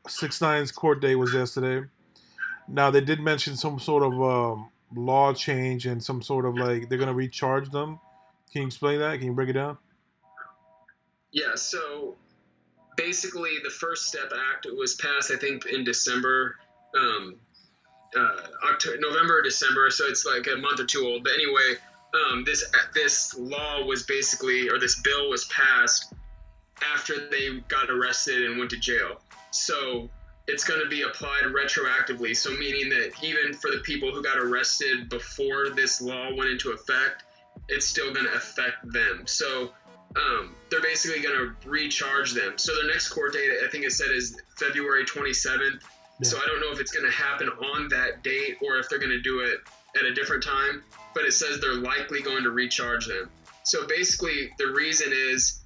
6ix9ine's court date was yesterday. Now they did mention some sort of law change and some sort of like they're gonna recharge them. Can you explain that? Can you break it down? Yeah, so basically the First Step Act was passed, I think, in December, October, November or December, so it's like a month or two old. But anyway, this law was basically, or this bill was passed after they got arrested and went to jail. So it's going to be applied retroactively. So meaning that even for the people who got arrested before this law went into effect, it's still going to affect them. So they're basically going to recharge them. So their next court date, I think it said, is February 27th. Yeah. So I don't know if it's going to happen on that date or if they're going to do it at a different time, but it says they're likely going to recharge them. So basically the reason is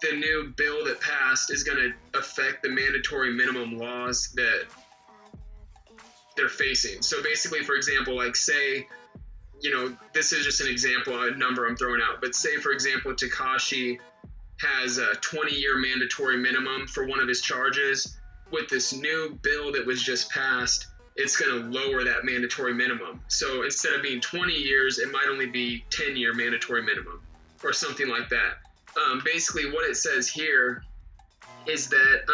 the new bill that passed is going to affect the mandatory minimum laws that they're facing. So basically, for example, like say, this is just an example, a number I'm throwing out, but say, for example, Tekashi has a 20-year mandatory minimum for one of his charges. With this new bill that was just passed, it's going to lower that mandatory minimum. So instead of being 20 years, it might only be 10-year mandatory minimum or something like that. Basically, what it says here is that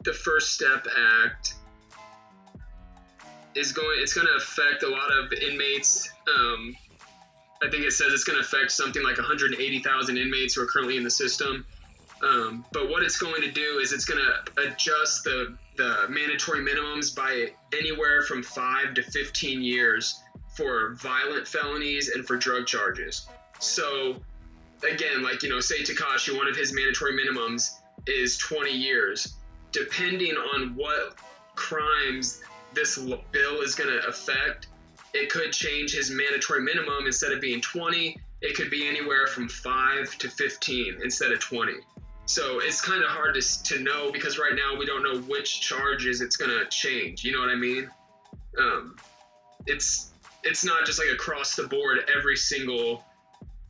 the First Step Act it's going to affect a lot of inmates. I think it says it's going to affect something like 180,000 inmates who are currently in the system. But what it's going to do is it's going to adjust the mandatory minimums by anywhere from 5 to 15 years for violent felonies and for drug charges. So again, like, say Tekashi, one of his mandatory minimums is 20 years. Depending on what crimes this bill is going to affect, it could change his mandatory minimum. Instead of being 20, it could be anywhere from 5 to 15 instead of 20. So it's kind of hard to know because right now we don't know which charges it's going to change. You know what I mean? It's not just like across the board, every single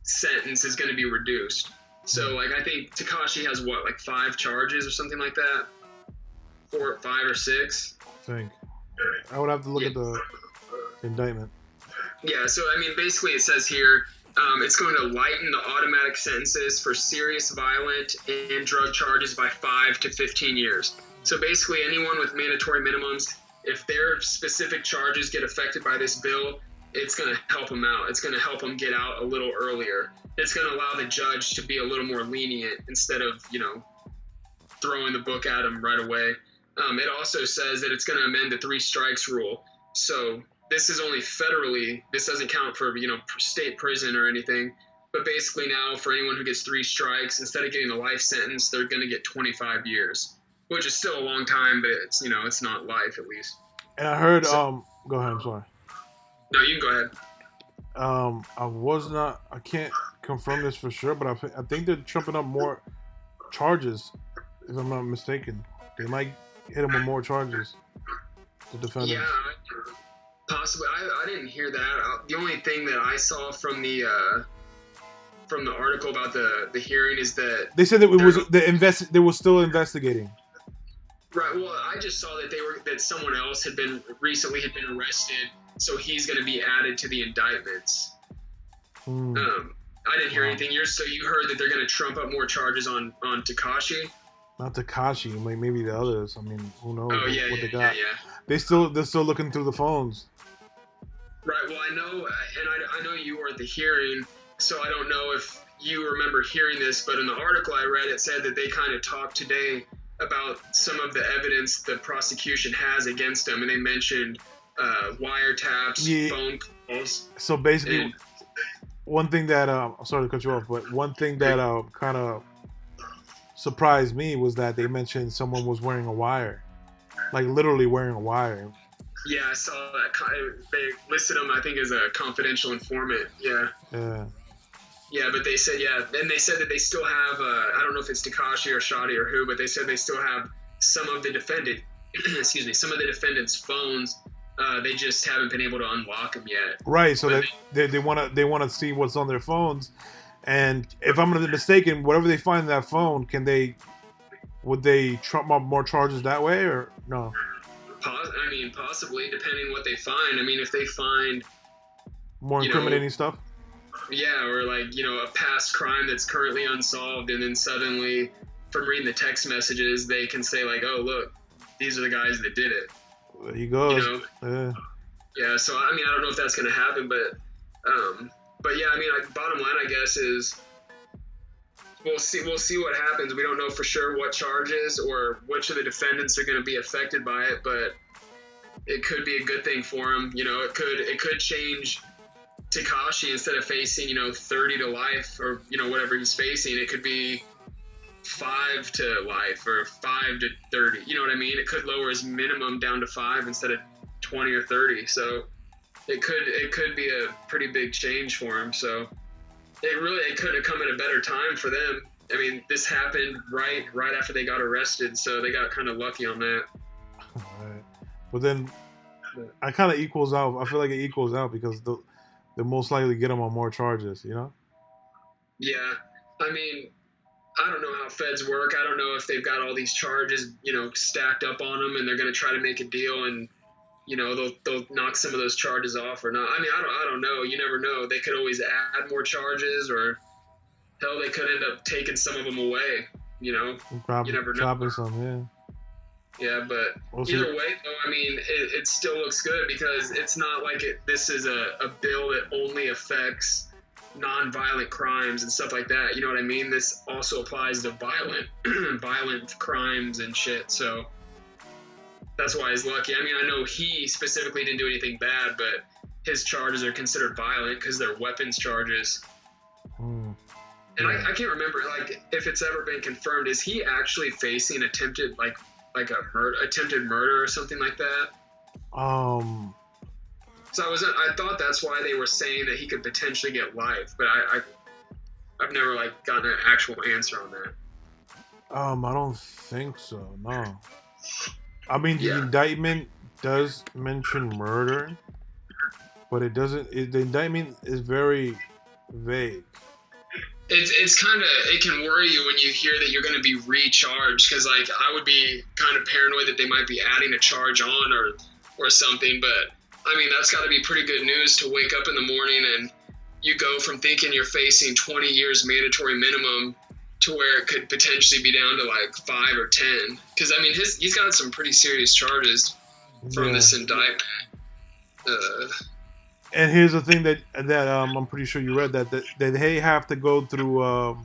sentence is going to be reduced. So like I think Tekashi has like 5 charges or something like that, 4, 5 or 6. I think I would have to look at the indictment. Yeah, so I mean basically it says here it's going to lighten the automatic sentences for serious violent and drug charges by 5 to 15 years. So basically anyone with mandatory minimums, if their specific charges get affected by this bill, it's going to help them out. It's going to help them get out a little earlier. It's going to allow the judge to be a little more lenient instead of, throwing the book at them right away. It also says that it's going to amend the 3 strikes rule. So this is only federally. This doesn't count for, state prison or anything. But basically now for anyone who gets 3 strikes, instead of getting a life sentence, they're going to get 25 years, which is still a long time, but it's, it's not life at least. And I heard, go ahead, I'm sorry. No, you can go ahead. I can't confirm this for sure, but I think they're trumping up more charges, if I'm not mistaken. They might hit him with more charges, the defendants. Yeah, possibly. I didn't hear that. The only thing that I saw from the article about the hearing is that they said that they were still investigating. Right. Well, I just saw that someone else had been arrested, so he's going to be added to the indictments. I didn't hear anything. So you heard that they're going to trump up more charges on Tekashi? Not Tekashi, like maybe the others. I mean, who knows what they got? Yeah. They're still looking through the phones. Right. Well, I know, and I know you were at the hearing, so I don't know if you remember hearing this, but in the article I read, it said that they kind of talked today about some of the evidence the prosecution has against them, and they mentioned wiretaps, phone calls. So basically, one thing that I'm sorry to cut you off, but one thing that kind of surprised me was that they mentioned someone was wearing a wire, like literally wearing a wire. Yeah, I saw that. They listed him, I think, as a confidential informant. Yeah. Yeah. Yeah, but they said, and they said that they still have, I don't know if it's Tekashi or Shottie or who, but they said they still have some of the defendant's phones. They just haven't been able to unlock them yet. Right, so they want to see what's on their phones, and if I'm not mistaken, whatever they find in that phone, would they trump up more charges that way or no? I mean, possibly, depending what they find. I mean, if they find More incriminating stuff? Yeah, or like, a past crime that's currently unsolved, and then suddenly, from reading the text messages, they can say like, oh, look, these are the guys that did it. There you go. Yeah. Yeah, so I mean, I don't know if that's going to happen, but yeah, I mean, like, bottom line, I guess, is we'll see what happens. We don't know for sure what charges or which of the defendants are going to be affected by it, but it could be a good thing for him. It could change Tekashi. Instead of facing 30 to life or whatever he's facing, it could be 5 to life or 5 to 30. You know what I mean? It could lower his minimum down to 5 instead of 20 or 30. So it could be a pretty big change for him. So it couldn't have come at a better time for them. I mean, this happened right after they got arrested, so they got kind of lucky on that. All right. But then I kind of equals out. I feel like it equals out because they'll most likely get them on more charges, Yeah. I mean, I don't know how feds work. I don't know if they've got all these charges, stacked up on them, and they're going to try to make a deal, and they'll knock some of those charges off or not. I mean, I don't know. You never know. They could always add more charges, or hell, they could end up taking some of them away. You never know. Dropping some, yeah. Yeah, but either way, though, I mean, it still looks good because it's not like this is a bill that only affects non-violent crimes and stuff like that. You know what I mean? This also applies to violent crimes and shit. So that's why he's lucky. I mean, I know he specifically didn't do anything bad, but his charges are considered violent because they're weapons charges. And I can't remember, like, if it's ever been confirmed, is he actually facing attempted attempted murder or something like that? So I thought that's why they were saying that he could potentially get life, but I've never gotten an actual answer on that. I don't think so. No. I mean, the indictment does mention murder, but it doesn't. The indictment is very vague. It's kind of, it can worry you when you hear that you're going to be recharged, because I would be kind of paranoid that they might be adding a charge on or something. But I mean, that's got to be pretty good news to wake up in the morning and you go from thinking you're facing 20 years mandatory minimum to where it could potentially be down to 5 or 10. Because I mean, he's got some pretty serious charges from this indictment. And here's the thing that I'm pretty sure you read that they have to go through a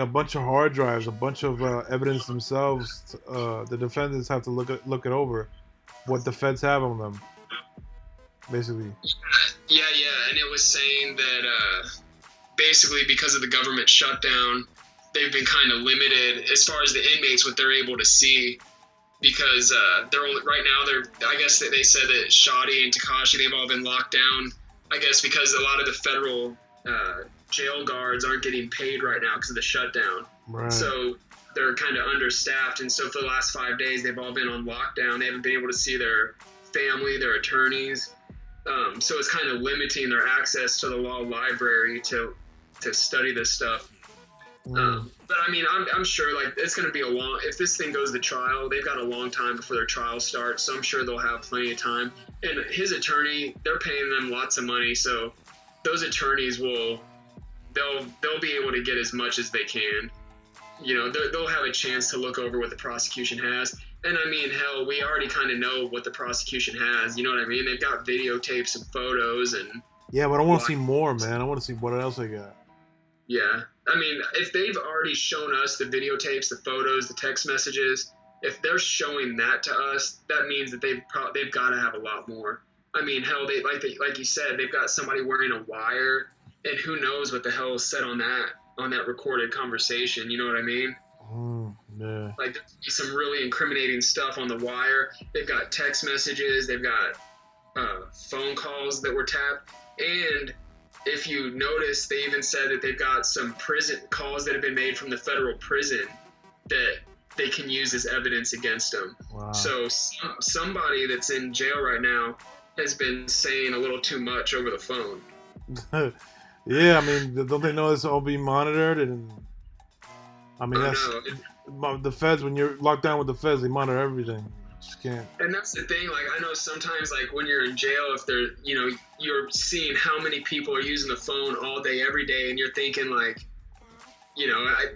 bunch of hard drives, a bunch of evidence themselves. The defendants have to look it over, what the feds have on them, basically. Yeah, and it was saying that basically because of the government shutdown, they've been kind of limited as far as the inmates, what they're able to see. Because they're only, right now, I guess they said that Shottie and Tekashi, they've all been locked down, I guess because a lot of the federal jail guards aren't getting paid right now because of the shutdown. Right. So they're kind of understaffed, and so for the last 5 days, they've all been on lockdown. They haven't been able to see their family, their attorneys. So it's kind of limiting their access to the law library to study this stuff. But I mean, I'm sure it's going to be if this thing goes to trial, they've got a long time before their trial starts, so I'm sure they'll have plenty of time. And his attorney, they're paying them lots of money, so those attorneys they'll be able to get as much as they can. They'll have a chance to look over what the prosecution has. And I mean, hell, we already kind of know what the prosecution has. You know what I mean? They've got videotapes and photos and. Yeah, but I want to see more, man. I want to see what else they got. Yeah. I mean, if they've already shown us the videotapes, the photos, the text messages, if they're showing that to us, that means that they've got to have a lot more. I mean, hell, like you said, they've got somebody wearing a wire, and who knows what the hell is said on that recorded conversation. You know what I mean? Yeah. There's some really incriminating stuff on the wire. They've got text messages. They've got phone calls that were tapped, and if you notice, they even said that they've got some prison calls that have been made from the federal prison that they can use as evidence against them. Wow. So somebody that's in jail right now has been saying a little too much over the phone. Yeah, I mean, don't they know it's all being monitored? And I mean, The feds, when you're locked down with the feds, they monitor everything. You just can't. And that's the thing. Like, I know sometimes, like when you're in jail, if they're, you're seeing how many people are using the phone all day, every day, and you're thinking like,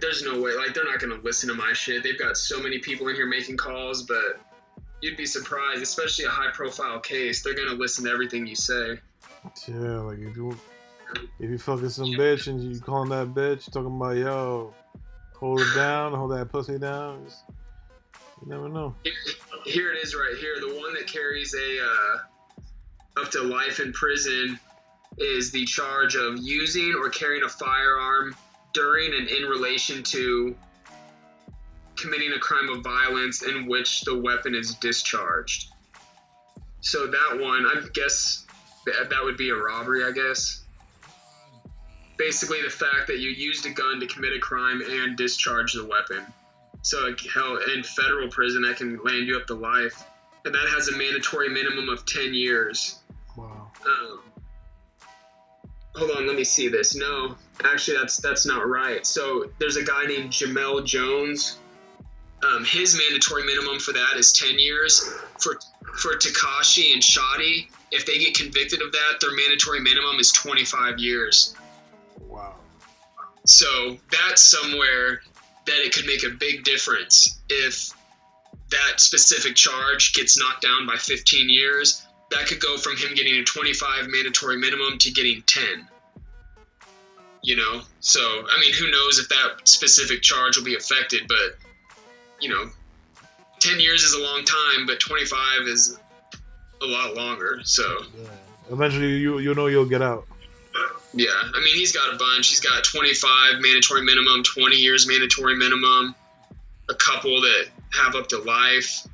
there's no way. Like, they're not gonna listen to my shit. They've got so many people in here making calls, but you'd be surprised, especially a high-profile case. They're gonna listen to everything you say. Yeah, like if you fucking some bitch and you calling that bitch, talking about yo, hold it down, hold that pussy down. You never know. Here it is right here. The one that carries up to life in prison is the charge of using or carrying a firearm during and in relation to committing a crime of violence in which the weapon is discharged. So that one, I guess that would be a robbery, I guess. Basically, the fact that you used a gun to commit a crime and discharge the weapon. So, hell, in federal prison, that can land you up to life. And that has a mandatory minimum of 10 years. Wow. Hold on, let me see this. No, actually, that's not right. So, there's a guy named Jamel Jones. His mandatory minimum for that is 10 years. For Tekashi and Shottie, if they get convicted of that, their mandatory minimum is 25 years. Wow. So that's somewhere that it could make a big difference if that specific charge gets knocked down by 15 years. That could go from him getting a 25 mandatory minimum to getting 10. So, I mean, who knows if that specific charge will be affected, but 10 years is a long time, but 25 is a lot longer. So yeah. Eventually, you'll get out. Yeah, I mean, he's got a bunch. He's got 25 mandatory minimum, 20 years mandatory minimum, a couple that have up to life,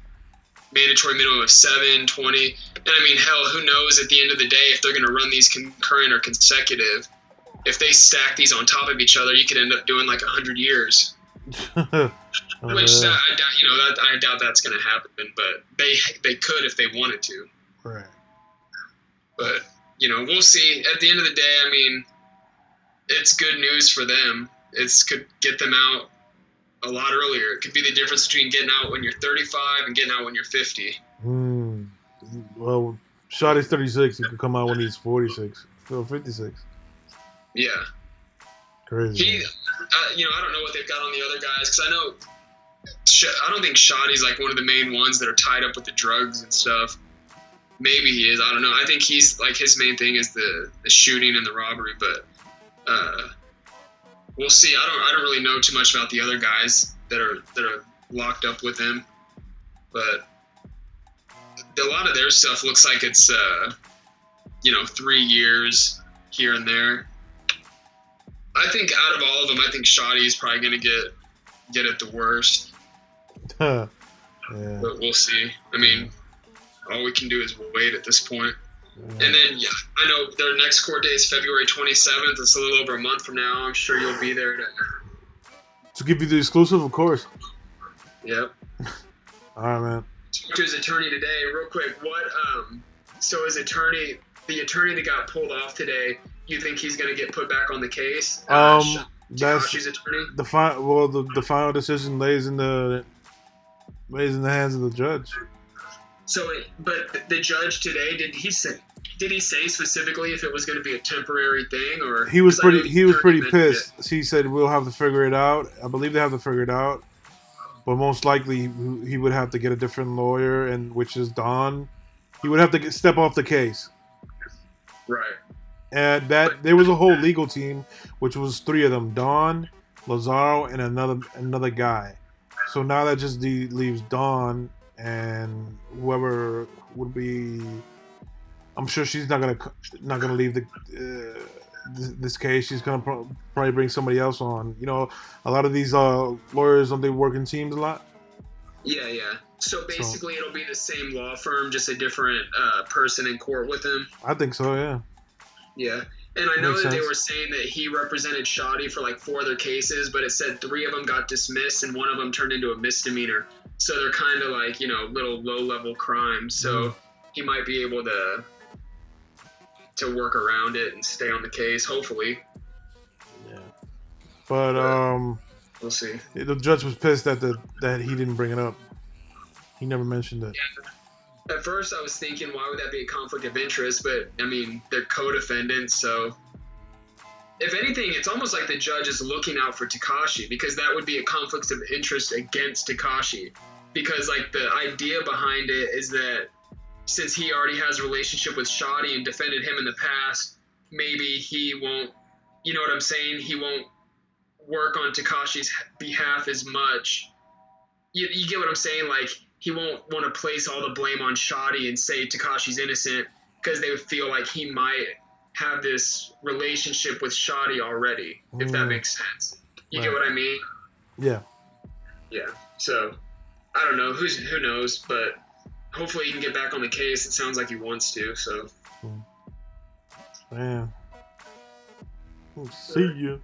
mandatory minimum of 7, 20. And I mean, hell, who knows at the end of the day if they're going to run these concurrent or consecutive. If they stack these on top of each other, you could end up doing like 100 years. Which I doubt that's going to happen, but they could if they wanted to. Right. But we'll see. At the end of the day, I mean, it's good news for them. It could get them out a lot earlier. It could be the difference between getting out when you're 35 and getting out when you're 50. Well, Shottie's 36. He could come out when he's 46 or 56. Yeah. Crazy. I don't know what they've got on the other guys, because I don't think Shottie's like one of the main ones that are tied up with the drugs and stuff. Maybe he is. I don't know. I think he's like his main thing is the shooting and the robbery, but we'll see. I don't really know too much about the other guys that are locked up with him, but a lot of their stuff looks like it's 3 years here and there. I think out of all of them, I think Shottie is probably going to get it the worst. Yeah. But we'll see. I mean, all we can do is wait at this point. Yeah. And then, I know their next court date is February 27th. It's a little over a month from now. I'm sure you'll be there to give you the exclusive, of course. Yep. All right, man. To his attorney today, real quick. So his attorney, the attorney that got pulled off today, you think he's going to get put back on the case? That's his attorney. The final decision lays in the hands of the judge. So, but the judge today, did he say specifically if it was going to be a temporary thing, or he was pretty pissed. He said we'll have to figure it out. I believe they have to figure it out, but most likely he would have to get a different lawyer, and which is Don. He would have to step off the case. Right. And there was a whole legal team, which was 3 of them: Don, Lazaro, and another guy. So now that just leaves Don and whoever would be. I'm sure she's not gonna leave this case. She's gonna probably bring somebody else on. A lot of these lawyers, don't they work in teams a lot? Yeah. So basically, it'll be the same law firm, just a different person in court with him. I think so. Yeah. Yeah. And I know that they were saying that he represented Shottie for like 4 other cases, but it said 3 of them got dismissed and 1 of them turned into a misdemeanor. So they're kind of like, little low-level crimes. So he might be able to work around it and stay on the case, hopefully. Yeah. But We'll see. The judge was pissed that he didn't bring it up. He never mentioned it. At first, I was thinking, why would that be a conflict of interest? But I mean, they're co-defendants, so if anything, it's almost like the judge is looking out for Tekashi, because that would be a conflict of interest against Tekashi. Because like the idea behind it is that since he already has a relationship with Shottie and defended him in the past, maybe he won't, you know what I'm saying? He won't work on Tekashi's behalf as much. You get what I'm saying? Like, he won't want to place all the blame on Shottie and say Tekashi's innocent, because they would feel like he might have this relationship with Shottie already, if that makes sense. You get what I mean? Yeah. Yeah. So, I don't know. Who knows? But hopefully he can get back on the case. It sounds like he wants to. So. Man. We'll see you.